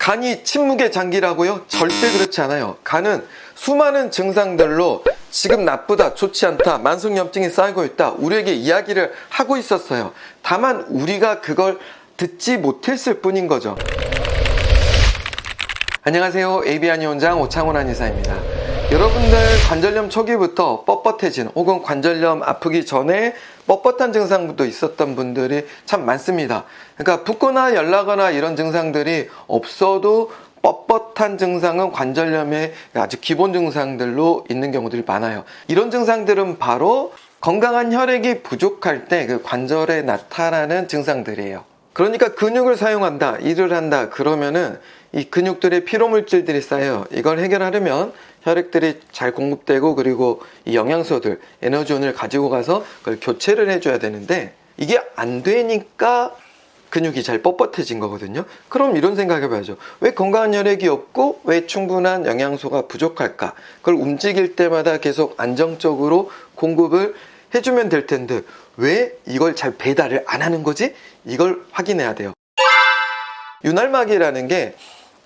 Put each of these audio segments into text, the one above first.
간이 침묵의 장기라고요? 절대 그렇지 않아요. 간은 수많은 증상들로 지금 나쁘다, 좋지 않다, 만성염증이 쌓이고 있다, 우리에게 이야기를 하고 있었어요. 다만 우리가 그걸 듣지 못했을 뿐인 거죠. 안녕하세요. AB한의원장 오창훈 한의사입니다. 여러분들 관절염 초기부터 뻣뻣해진 혹은 관절염 아프기 전에 뻣뻣한 증상도 있었던 분들이 참 많습니다. 그러니까 붓거나 열나거나 이런 증상들이 없어도 뻣뻣한 증상은 관절염의 아주 기본 증상들로 있는 경우들이 많아요. 이런 증상들은 바로 건강한 혈액이 부족할 때 그 관절에 나타나는 증상들이에요. 그러니까 근육을 사용한다, 일을 한다 그러면은 이 근육들의 피로물질들이 쌓여요. 이걸 해결하려면 혈액들이 잘 공급되고 그리고 이 영양소들, 에너지원을 가지고 가서 그걸 교체를 해줘야 되는데 이게 안 되니까 근육이 잘 뻣뻣해진 거거든요. 그럼 이런 생각해봐야죠. 왜 건강한 혈액이 없고 왜 충분한 영양소가 부족할까? 그걸 움직일 때마다 계속 안정적으로 공급을 해주면 될 텐데 왜 이걸 잘 배달을 안 하는 거지? 이걸 확인해야 돼요. 윤활막이라는 게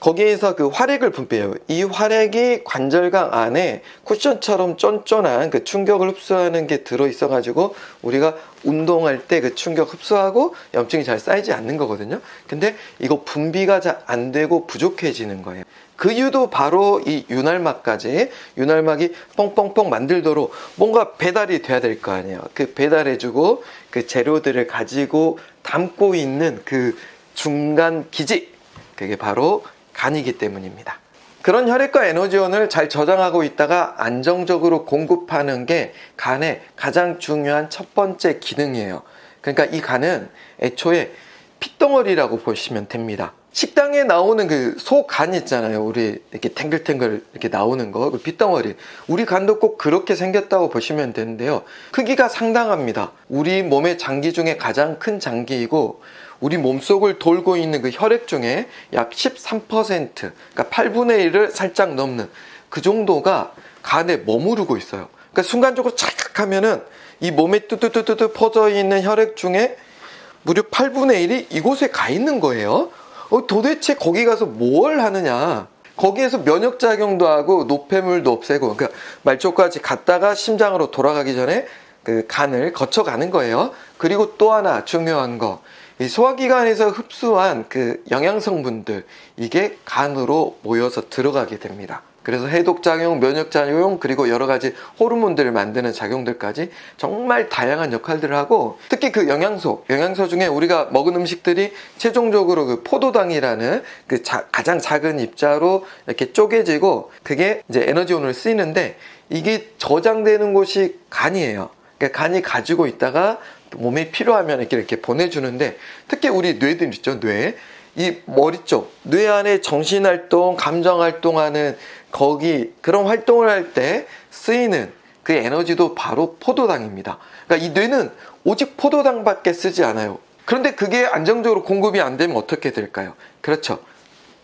거기에서 그 활액을 분비해요. 이 활액이 관절강 안에 쿠션처럼 쫀쫀한 그 충격을 흡수하는 게 들어있어 가지고 우리가 운동할 때 그 충격 흡수하고 염증이 잘 쌓이지 않는 거거든요. 근데 이거 분비가 잘 안 되고 부족해지는 거예요. 그 이유도 바로 이 윤활막까지, 윤활막이 뻥뻥뻥 만들도록 뭔가 배달이 돼야 될 거 아니에요. 그 배달해주고 그 재료들을 가지고 담고 있는 그 중간 기지, 그게 바로 간이기 때문입니다. 그런 혈액과 에너지원을 잘 저장하고 있다가 안정적으로 공급하는 게 간의 가장 중요한 첫 번째 기능이에요. 그러니까 이 간은 애초에 핏덩어리라고 보시면 됩니다. 식당에 나오는 그 소간 있잖아요. 우리 이렇게 탱글탱글 이렇게 나오는 거, 그 핏덩어리. 우리 간도 꼭 그렇게 생겼다고 보시면 되는데요. 크기가 상당합니다. 우리 몸의 장기 중에 가장 큰 장기이고 우리 몸속을 돌고 있는 그 혈액 중에 약 13%, 그러니까 8분의 1을 살짝 넘는 그 정도가 간에 머무르고 있어요. 그러니까 순간적으로 착 하면은 이 몸에 뚜뚜뚜뚜 퍼져 있는 혈액 중에 무려 8분의 1이 이곳에 가 있는 거예요. 도대체 거기 가서 뭘 하느냐? 거기에서 면역작용도 하고 노폐물도 없애고, 그러니까 말초까지 갔다가 심장으로 돌아가기 전에 그 간을 거쳐가는 거예요. 그리고 또 하나 중요한 거, 이 소화기관에서 흡수한 그 영양성분들, 이게 간으로 모여서 들어가게 됩니다. 그래서 해독작용, 면역작용, 그리고 여러 가지 호르몬들을 만드는 작용들까지 정말 다양한 역할들을 하고, 특히 그 영양소 중에 우리가 먹은 음식들이 최종적으로 그 포도당이라는 그 가장 작은 입자로 이렇게 쪼개지고 그게 이제 에너지원으로 쓰이는데 이게 저장되는 곳이 간이에요. 그러니까 간이 가지고 있다가 몸에 필요하면 이렇게 보내주는데, 특히 우리 뇌들 있죠, 뇌. 이 머리 쪽, 뇌 안에 정신활동, 감정활동하는 거기 그런 활동을 할 때 쓰이는 그 에너지도 바로 포도당입니다. 그러니까 이 뇌는 오직 포도당밖에 쓰지 않아요. 그런데 그게 안정적으로 공급이 안 되면 어떻게 될까요? 그렇죠.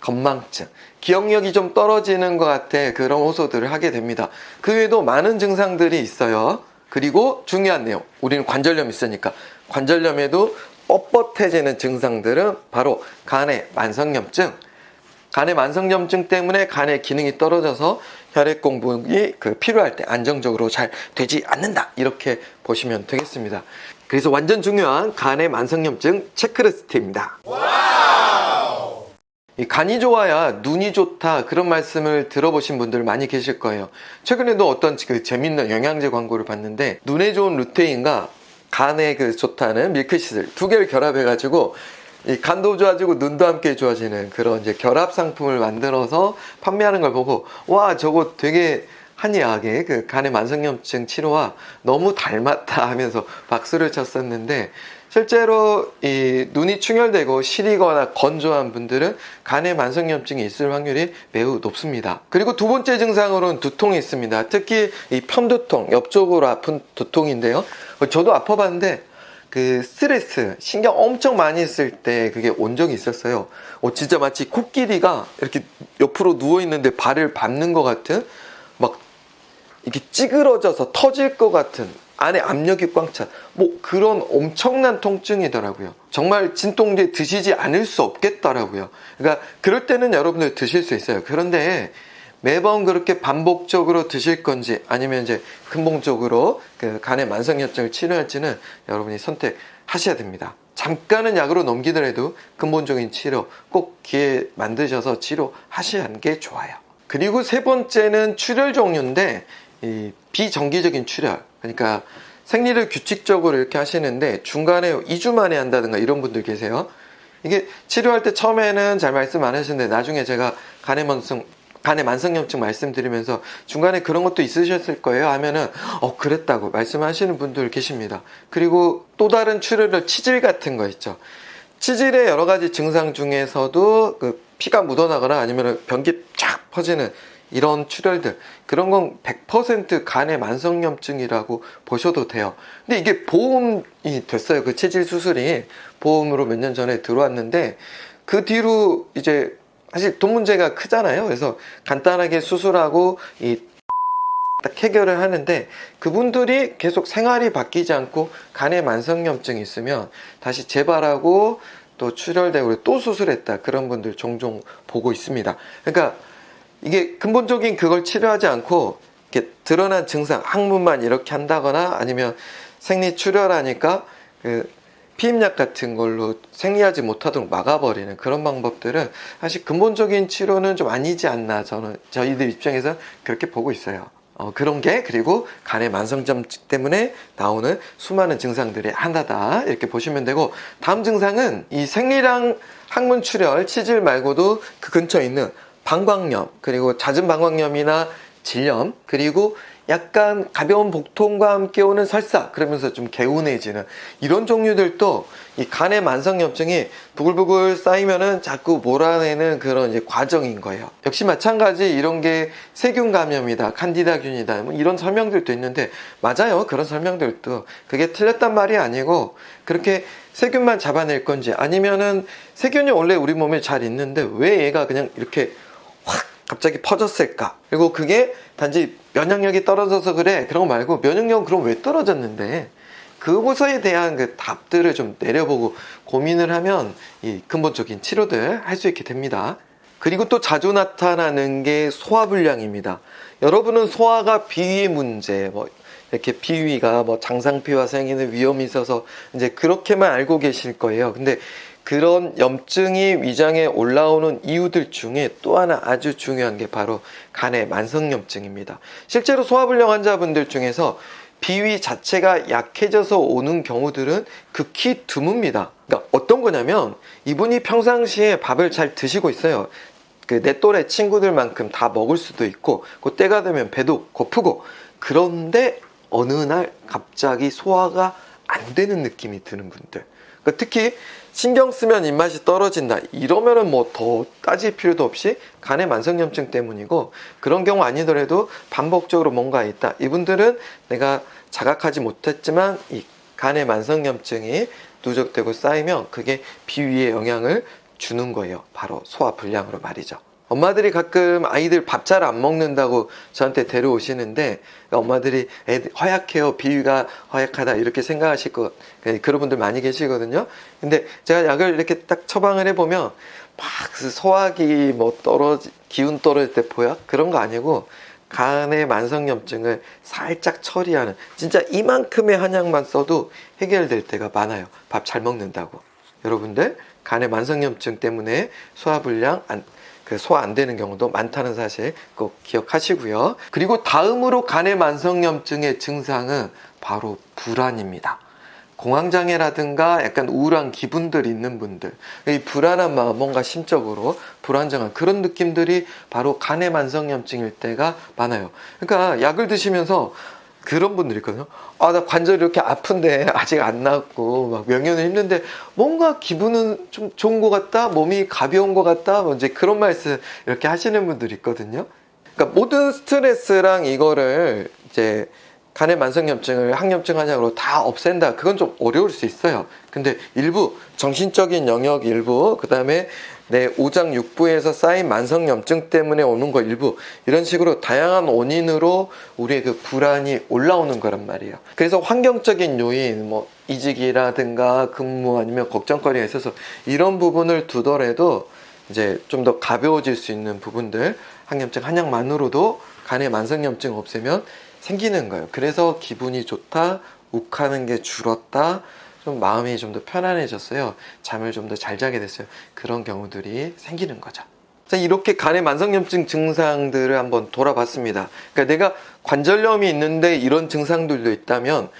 건망증, 기억력이 좀 떨어지는 것 같아 그런 호소들을 하게 됩니다. 그 외에도 많은 증상들이 있어요. 그리고 중요한 내용, 우리는 관절염이 있으니까 관절염에도 뻣뻣해지는 증상들은 바로 간의 만성염증, 간의 만성염증 때문에 간의 기능이 떨어져서 혈액 공급이 필요할 때 안정적으로 잘 되지 않는다, 이렇게 보시면 되겠습니다. 그래서 완전 중요한 간의 만성염증 체크리스트입니다. 이 간이 좋아야 눈이 좋다, 그런 말씀을 들어보신 분들 많이 계실 거예요. 최근에도 어떤 그 재밌는 영양제 광고를 봤는데 눈에 좋은 루테인과 간에 좋다는 밀크시슬 두 개를 결합해 가지고 이 간도 좋아지고 눈도 함께 좋아지는 그런 이제 결합 상품을 만들어서 판매하는 걸 보고, 와, 저거 되게 한의학의 그 간의 만성염증 치료와 너무 닮았다 하면서 박수를 쳤었는데, 실제로 이 눈이 충혈되고 시리거나 건조한 분들은 간의 만성염증이 있을 확률이 매우 높습니다. 그리고 두 번째 증상으로는 두통이 있습니다. 특히 이 편두통, 옆쪽으로 아픈 두통인데요. 저도 아파봤는데 그 스트레스, 신경 엄청 많이 쓸 때 그게 온 적이 있었어요. 진짜 마치 코끼리가 이렇게 옆으로 누워있는데 발을 밟는 것 같은, 막 이렇게 찌그러져서 터질 것 같은 안에 압력이 꽉 차. 뭐 그런 엄청난 통증이더라고요. 정말 진통제 드시지 않을 수 없겠더라고요. 그러니까 그럴 때는 여러분들 드실 수 있어요. 그런데 매번 그렇게 반복적으로 드실 건지 아니면 이제 근본적으로 그 간의 만성염증을 치료할지는 여러분이 선택하셔야 됩니다. 잠깐은 약으로 넘기더라도 근본적인 치료 꼭 기회 만드셔서 치료하시는 게 좋아요. 그리고 세 번째는 출혈 종류인데 이 비정기적인 출혈, 그러니까 생리를 규칙적으로 이렇게 하시는데 중간에 2주 만에 한다든가 이런 분들 계세요. 이게 치료할 때 처음에는 잘 말씀 안 하시는데 나중에 제가 간의 만성염증 말씀드리면서 중간에 그런 것도 있으셨을 거예요 하면은 그랬다고 말씀하시는 분들 계십니다. 그리고 또 다른 출혈을 치질 같은 거 있죠. 치질의 여러 가지 증상 중에서도 그 피가 묻어나거나 아니면 변기 쫙 퍼지는 이런 출혈들, 그런 건 100% 간의 만성염증이라고 보셔도 돼요. 근데 이게 보험이 됐어요. 그 치질 수술이 보험으로 몇 년 전에 들어왔는데 그 뒤로 이제 사실 돈 문제가 크잖아요. 그래서 간단하게 수술하고 딱 해결을 하는데 그분들이 계속 생활이 바뀌지 않고 간에 만성염증이 있으면 다시 재발하고 또 출혈되고 또 수술했다, 그런 분들 종종 보고 있습니다. 그러니까 이게 근본적인 그걸 치료하지 않고 이렇게 드러난 증상, 항문만 이렇게 한다거나 아니면 생리 출혈하니까 그 피임약 같은 걸로 생리하지 못하도록 막아버리는 그런 방법들은 사실 근본적인 치료는 좀 아니지 않나, 저희들 입장에서 그렇게 보고 있어요. 그런 게 그리고 간의 만성염증 때문에 나오는 수많은 증상들의 하나다, 이렇게 보시면 되고, 다음 증상은 이 생리랑 항문 출혈, 치질 말고도 그 근처에 있는 방광염, 그리고 잦은 방광염이나 질염, 그리고 약간 가벼운 복통과 함께 오는 설사, 그러면서 좀 개운해지는 이런 종류들도 이 간의 만성염증이 부글부글 쌓이면은 자꾸 몰아내는 그런 이제 과정인 거예요. 역시 마찬가지 이런 게 세균 감염이다, 칸디다균이다, 뭐 이런 설명들도 있는데 맞아요. 그런 설명들도 그게 틀렸단 말이 아니고, 그렇게 세균만 잡아낼 건지 아니면은 세균이 원래 우리 몸에 잘 있는데 왜 얘가 그냥 이렇게 확 갑자기 퍼졌을까? 그리고 그게 단지 면역력이 떨어져서 그래, 그런 거 말고 면역력은 그럼 왜 떨어졌는데, 그곳에 대한 그 답들을 좀 내려보고 고민을 하면 이 근본적인 치료들 할 수 있게 됩니다. 그리고 또 자주 나타나는 게 소화불량입니다. 여러분은 소화가 비위 문제, 뭐 이렇게 비위가 뭐 장상피와 생기는 위험이 있어서 이제 그렇게만 알고 계실 거예요. 근데 그런 염증이 위장에 올라오는 이유들 중에 또 하나 아주 중요한 게 바로 간의 만성염증입니다. 실제로 소화불량 환자분들 중에서 비위 자체가 약해져서 오는 경우들은 극히 드뭅니다. 그러니까 어떤 거냐면 이분이 평상시에 밥을 잘 드시고 있어요. 그 내 또래 친구들만큼 다 먹을 수도 있고, 그 때가 되면 배도 고프고, 그런데 어느 날 갑자기 소화가 안 되는 느낌이 드는 분들, 그러니까 특히 신경 쓰면 입맛이 떨어진다, 이러면은 뭐 더 따질 필요도 없이 간의 만성염증 때문이고, 그런 경우 아니더라도 반복적으로 뭔가 있다, 이분들은 내가 자각하지 못했지만 이 간의 만성염증이 누적되고 쌓이면 그게 비위에 영향을 주는 거예요. 바로 소화불량으로 말이죠. 엄마들이 가끔 아이들 밥 잘 안 먹는다고 저한테 데려오시는데, 엄마들이 애들 허약해요, 비위가 허약하다, 이렇게 생각하실 거, 그런 분들 많이 계시거든요. 근데 제가 약을 이렇게 딱 처방을 해보면 막 소화기 뭐 기운 떨어질 때 보약, 그런 거 아니고 간의 만성염증을 살짝 처리하는, 진짜 이만큼의 한약만 써도 해결될 때가 많아요. 밥 잘 먹는다고. 여러분들 간의 만성염증 때문에 소화불량, 소화 안 되는 경우도 많다는 사실 꼭 기억하시고요. 그리고 다음으로 간의 만성염증의 증상은 바로 불안입니다. 공황장애라든가 약간 우울한 기분들이 있는 분들, 이 불안한 마음, 뭔가 심적으로 불안정한 그런 느낌들이 바로 간의 만성염증일 때가 많아요. 그러니까 약을 드시면서 그런 분들이 있거든요. 나 관절이 이렇게 아픈데 아직 안 나았고 막 명현은 힘든데 뭔가 기분은 좀 좋은 것 같다, 몸이 가벼운 것 같다, 뭐 이제 그런 말씀 이렇게 하시는 분들이 있거든요. 그러니까 모든 스트레스랑 이거를 이제 간의 만성염증을 항염증 한약으로 다 없앤다, 그건 좀 어려울 수 있어요. 근데 일부 정신적인 영역 일부, 그 다음에 내 오장육부에서 쌓인 만성염증 때문에 오는 거 일부, 이런 식으로 다양한 원인으로 우리의 그 불안이 올라오는 거란 말이에요. 그래서 환경적인 요인, 뭐 이직이라든가 근무 아니면 걱정거리가 있어서 이런 부분을 두더라도 이제 좀 더 가벼워질 수 있는 부분들, 항염증 한약만으로도 간에 만성염증 없애면 생기는 거예요. 그래서 기분이 좋다, 욱하는 게 줄었다, 좀 마음이 좀 더 편안해졌어요. 잠을 좀 더 잘 자게 됐어요. 그런 경우들이 생기는 거죠. 자, 이렇게 간의 만성염증 증상들을 한번 돌아봤습니다. 그러니까 내가 관절염이 있는데 이런 증상들도 있다면,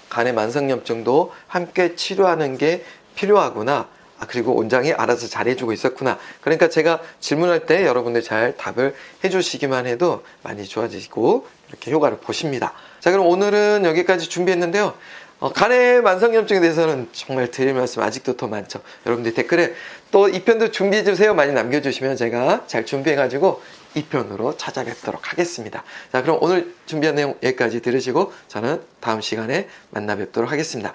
간의 만성염증도 함께 치료하는 게 필요하구나. 그리고 원장이 알아서 잘해주고 있었구나. 그러니까 제가 질문할 때 여러분들 잘 답을 해주시기만 해도 많이 좋아지고 이렇게 효과를 보십니다. 자, 그럼 오늘은 여기까지 준비했는데요. 간의 만성염증에 대해서는 정말 드릴 말씀 아직도 더 많죠. 여러분들 댓글에 또 2편도 준비해주세요 많이 남겨주시면 제가 잘 준비해가지고 2편으로 찾아뵙도록 하겠습니다. 자, 그럼 오늘 준비한 내용 여기까지 들으시고 저는 다음 시간에 만나 뵙도록 하겠습니다.